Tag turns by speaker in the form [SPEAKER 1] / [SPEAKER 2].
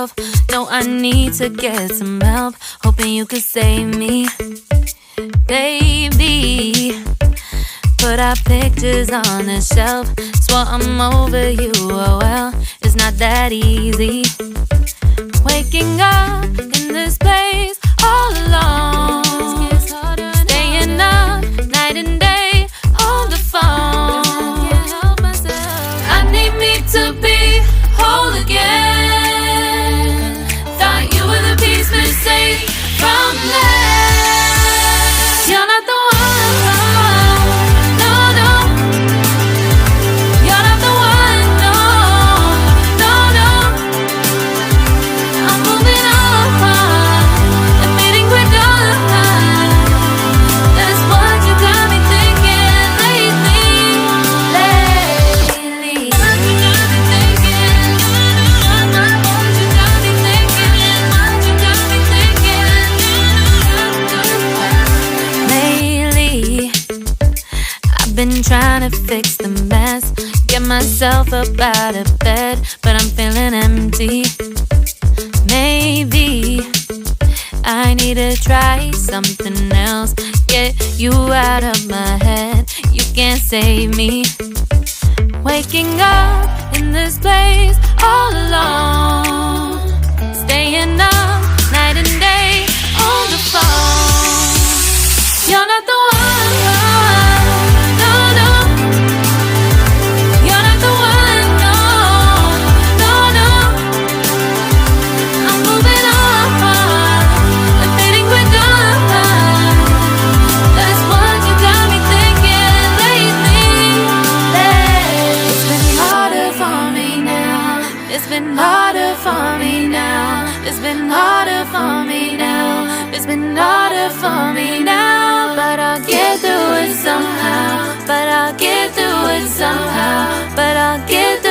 [SPEAKER 1] myself. No, I need to get some help. Hoping you could save me, baby. Put our pictures on the shelf. Swore I'm over you, oh well, it's not that easy. Waking up in this place all alone, staying up night and day on the phone. I need me to be whole again. Thought you were the piece missing from last. You're not the one. Been trying to fix the mess, get myself up out of bed, but I'm feeling empty. Maybe I need to try something else. Get you out of my head, you can't save me. Waking up in this place all alone, staying up night and day on the phone. You're not the one. It's been harder for me now. It's been harder for me now. It's been harder for me now. But I'll get through it somehow. But I'll get through it somehow. But I'll get